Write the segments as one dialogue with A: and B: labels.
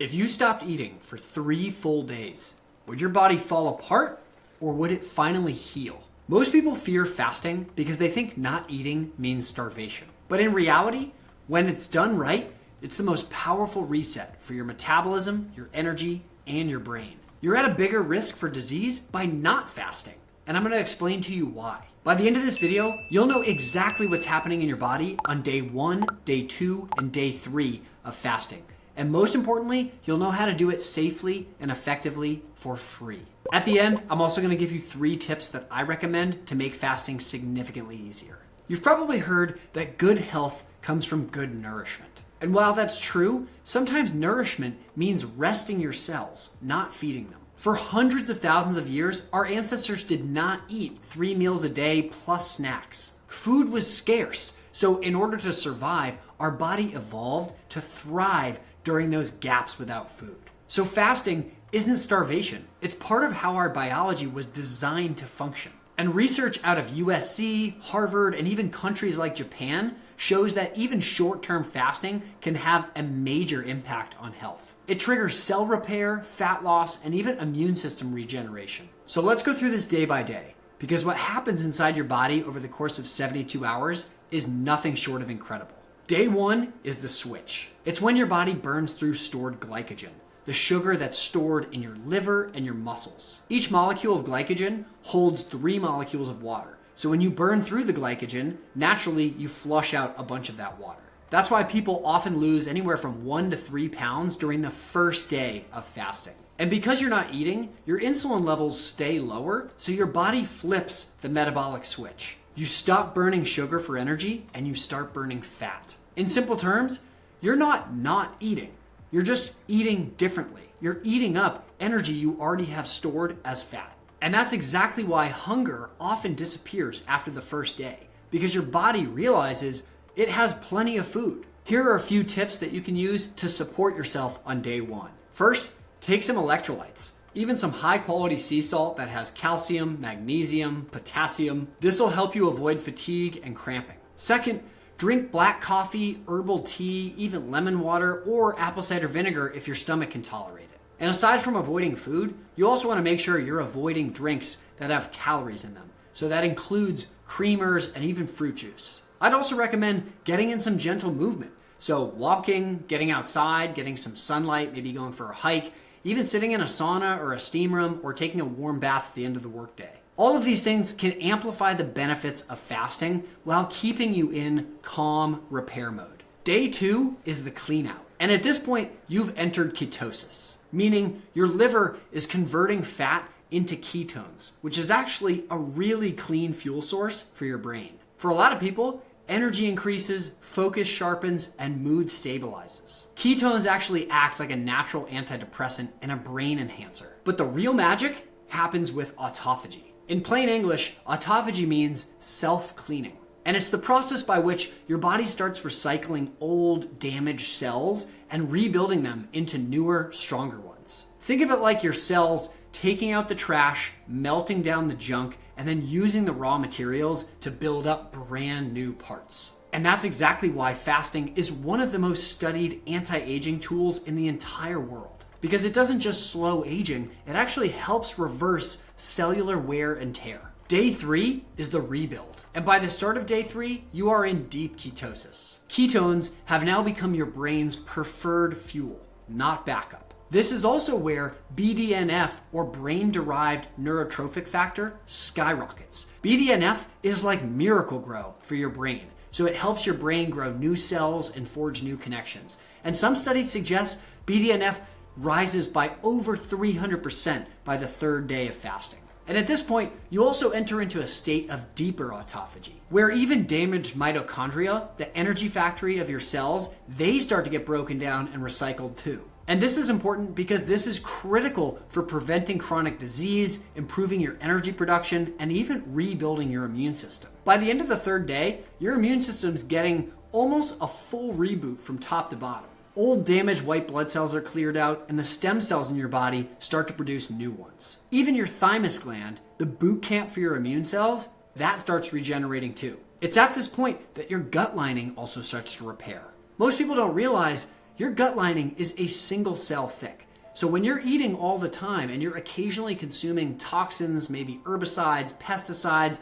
A: If you stopped eating for 3 full days, would your body fall apart or would it finally heal? Most people fear fasting because they think not eating means starvation. But in reality, when it's done right, it's the most powerful reset for your metabolism, your energy, and your brain. You're at a bigger risk for disease by not fasting, and I'm going to explain to you why. By the end of this video, you'll know exactly what's happening in your body on day 1, day 2, and day 3 of fasting. And most importantly, you'll know how to do it safely and effectively for free. At the end, I'm also going to give you 3 tips that I recommend to make fasting significantly easier. You've probably heard that good health comes from good nourishment. And while that's true, sometimes nourishment means resting your cells, not feeding them. For hundreds of thousands of years, our ancestors did not eat 3 meals a day plus snacks. Food was scarce, so in order to survive, our body evolved to thrive during those gaps without food. So fasting isn't starvation. It's part of how our biology was designed to function. And research out of USC, Harvard, and even countries like Japan shows that even short-term fasting can have a major impact on health. It triggers cell repair, fat loss, and even immune system regeneration. So let's go through this day by day, because what happens inside your body over the course of 72 hours is nothing short of incredible. Day 1 is the switch. It's when your body burns through stored glycogen, the sugar that's stored in your liver and your muscles. Each molecule of glycogen holds 3 molecules of water. So when you burn through the glycogen, naturally you flush out a bunch of that water. That's why people often lose anywhere from 1 to 3 pounds during the first day of fasting. And because you're not eating, your insulin levels stay lower, so your body flips the metabolic switch. You stop burning sugar for energy and you start burning fat. In simple terms, you're not eating. You're just eating differently. You're eating up energy you already have stored as fat. And that's exactly why hunger often disappears after the first day, because your body realizes it has plenty of food. Here are a few tips that you can use to support yourself on day 1. First, take some electrolytes. Even some high quality sea salt that has calcium, magnesium, potassium. This will help you avoid fatigue and cramping. Second, drink black coffee, herbal tea, even lemon water, or apple cider vinegar if your stomach can tolerate it. And aside from avoiding food, you also want to make sure you're avoiding drinks that have calories in them. So that includes creamers and even fruit juice. I'd also recommend getting in some gentle movement. So walking, getting outside, getting some sunlight, maybe going for a hike, even sitting in a sauna or a steam room, or taking a warm bath at the end of the workday. All of these things can amplify the benefits of fasting while keeping you in calm repair mode. Day 2 is the cleanout. And at this point, you've entered ketosis, meaning your liver is converting fat into ketones, which is actually a really clean fuel source for your brain. For a lot of people, energy increases, focus sharpens, and mood stabilizes. Ketones actually act like a natural antidepressant and a brain enhancer. But the real magic happens with autophagy. In plain English, autophagy means self-cleaning. And it's the process by which your body starts recycling old, damaged cells and rebuilding them into newer, stronger ones. Think of it like your cells taking out the trash, melting down the junk, and then using the raw materials to build up brand new parts. And that's exactly why fasting is one of the most studied anti-aging tools in the entire world. Because it doesn't just slow aging, it actually helps reverse cellular wear and tear. Day 3 is the rebuild. And by the start of day 3, you are in deep ketosis. Ketones have now become your brain's preferred fuel, not backup. This is also where BDNF, or brain-derived neurotrophic factor, skyrockets. BDNF is like Miracle-Gro for your brain. So it helps your brain grow new cells and forge new connections. And some studies suggest BDNF rises by over 300% by the 3rd day of fasting. And at this point, you also enter into a state of deeper autophagy, where even damaged mitochondria, the energy factory of your cells, they start to get broken down and recycled too. And this is important because this is critical for preventing chronic disease, improving your energy production, and even rebuilding your immune system. By the end of the 3rd day, your immune system's getting almost a full reboot from top to bottom. Old damaged white blood cells are cleared out, and the stem cells in your body start to produce new ones. Even your thymus gland, the boot camp for your immune cells, that starts regenerating too. It's at this point that your gut lining also starts to repair. Most people don't realize your gut lining is a single cell thick. So when you're eating all the time and you're occasionally consuming toxins, maybe herbicides, pesticides,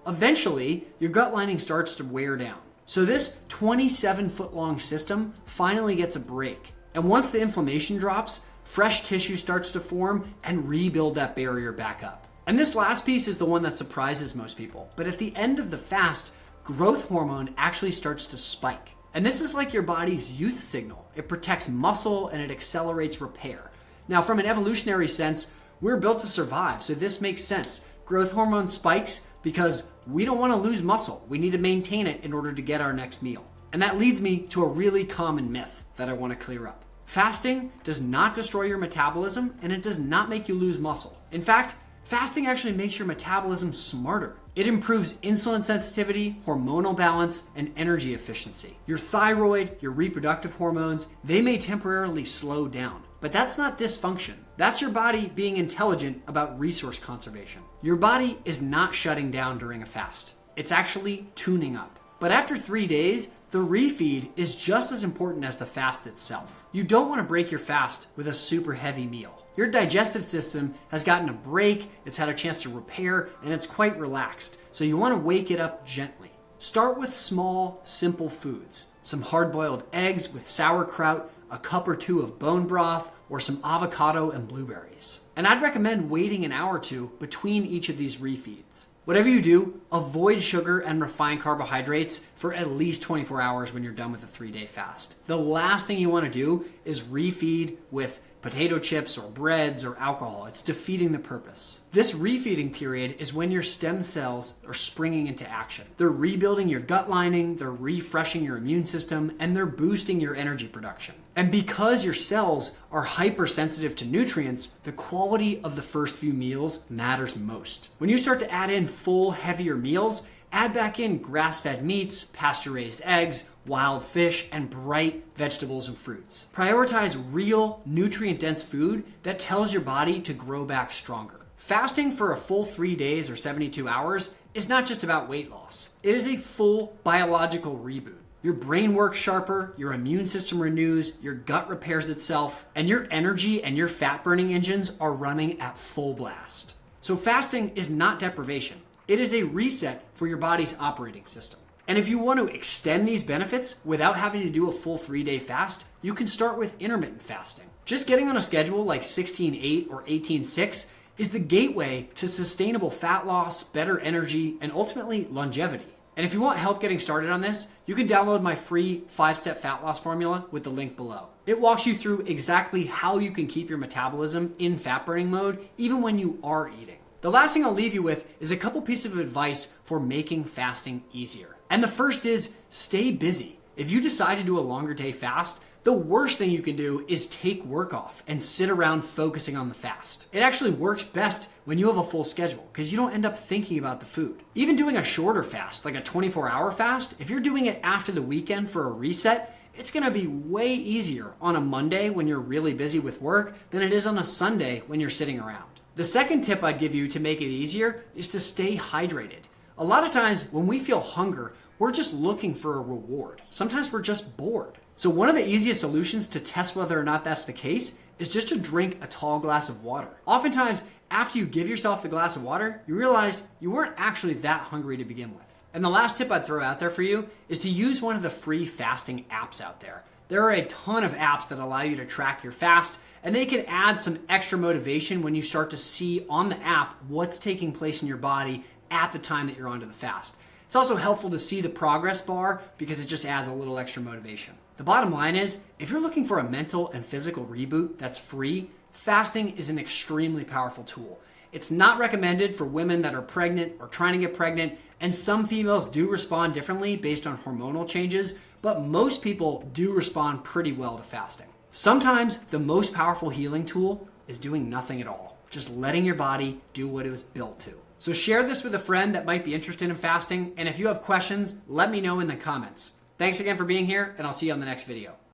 A: eventually your gut lining starts to wear down. So this 27-foot long system finally gets a break. And once the inflammation drops, fresh tissue starts to form and rebuild that barrier back up. And this last piece is the one that surprises most people. But at the end of the fast, growth hormone actually starts to spike. And this is like your body's youth signal. It protects muscle and it accelerates repair. Now, from an evolutionary sense, we're built to survive, so this makes sense. Growth hormone spikes because we don't want to lose muscle. We need to maintain it in order to get our next meal. And that leads me to a really common myth that I want to clear up. Fasting does not destroy your metabolism and it does not make you lose muscle. In fact, fasting actually makes your metabolism smarter. It improves insulin sensitivity, hormonal balance, and energy efficiency. Your thyroid, your reproductive hormones, they may temporarily slow down. But that's not dysfunction. That's your body being intelligent about resource conservation. Your body is not shutting down during a fast. It's actually tuning up. But after 3 days, the refeed is just as important as the fast itself. You don't want to break your fast with a super heavy meal. Your digestive system has gotten a break, it's had a chance to repair, and it's quite relaxed. So you want to wake it up gently. Start with small, simple foods. Some hard-boiled eggs with sauerkraut, a cup or two of bone broth, or some avocado and blueberries. And I'd recommend waiting an hour or two between each of these refeeds. Whatever you do, avoid sugar and refined carbohydrates for at least 24 hours when you're done with a 3-day fast. The last thing you want to do is refeed with potato chips or breads or alcohol. It's defeating the purpose. This refeeding period is when your stem cells are springing into action. They're rebuilding your gut lining, they're refreshing your immune system, and they're boosting your energy production. And because your cells are hypersensitive to nutrients, the quality of the first few meals matters most. When you start to add in full, heavier meals, add back in grass-fed meats, pasture-raised eggs, wild fish, and bright vegetables and fruits. Prioritize real, nutrient-dense food that tells your body to grow back stronger. Fasting for a full 3 days or 72 hours is not just about weight loss. It is a full biological reboot. Your brain works sharper, your immune system renews, your gut repairs itself, and your energy and your fat-burning engines are running at full blast. So fasting is not deprivation. It is a reset for your body's operating system. And if you want to extend these benefits without having to do a full 3-day fast, you can start with intermittent fasting. Just getting on a schedule like 16-8 or 18-6 is the gateway to sustainable fat loss, better energy, and ultimately longevity. And if you want help getting started on this, you can download my free 5-step fat loss formula with the link below. It walks you through exactly how you can keep your metabolism in fat burning mode even when you are eating. The last thing I'll leave you with is a couple pieces of advice for making fasting easier. And the first is stay busy. If you decide to do a longer day fast, the worst thing you can do is take work off and sit around focusing on the fast. It actually works best when you have a full schedule because you don't end up thinking about the food. Even doing a shorter fast, like a 24-hour fast, if you're doing it after the weekend for a reset, it's gonna be way easier on a Monday when you're really busy with work than it is on a Sunday when you're sitting around. The second tip I'd give you to make it easier is to stay hydrated. A lot of times when we feel hunger, we're just looking for a reward. Sometimes we're just bored. So one of the easiest solutions to test whether or not that's the case is just to drink a tall glass of water. Oftentimes, after you give yourself the glass of water, you realize you weren't actually that hungry to begin with. And the last tip I'd throw out there for you is to use one of the free fasting apps out there. There are a ton of apps that allow you to track your fast, and they can add some extra motivation when you start to see on the app what's taking place in your body at the time that you're onto the fast. It's also helpful to see the progress bar because it just adds a little extra motivation. The bottom line is, if you're looking for a mental and physical reboot that's free, fasting is an extremely powerful tool. It's not recommended for women that are pregnant or trying to get pregnant, and some females do respond differently based on hormonal changes, but most people do respond pretty well to fasting. Sometimes the most powerful healing tool is doing nothing at all, just letting your body do what it was built to. So share this with a friend that might be interested in fasting, and if you have questions, let me know in the comments. Thanks again for being here, and I'll see you on the next video.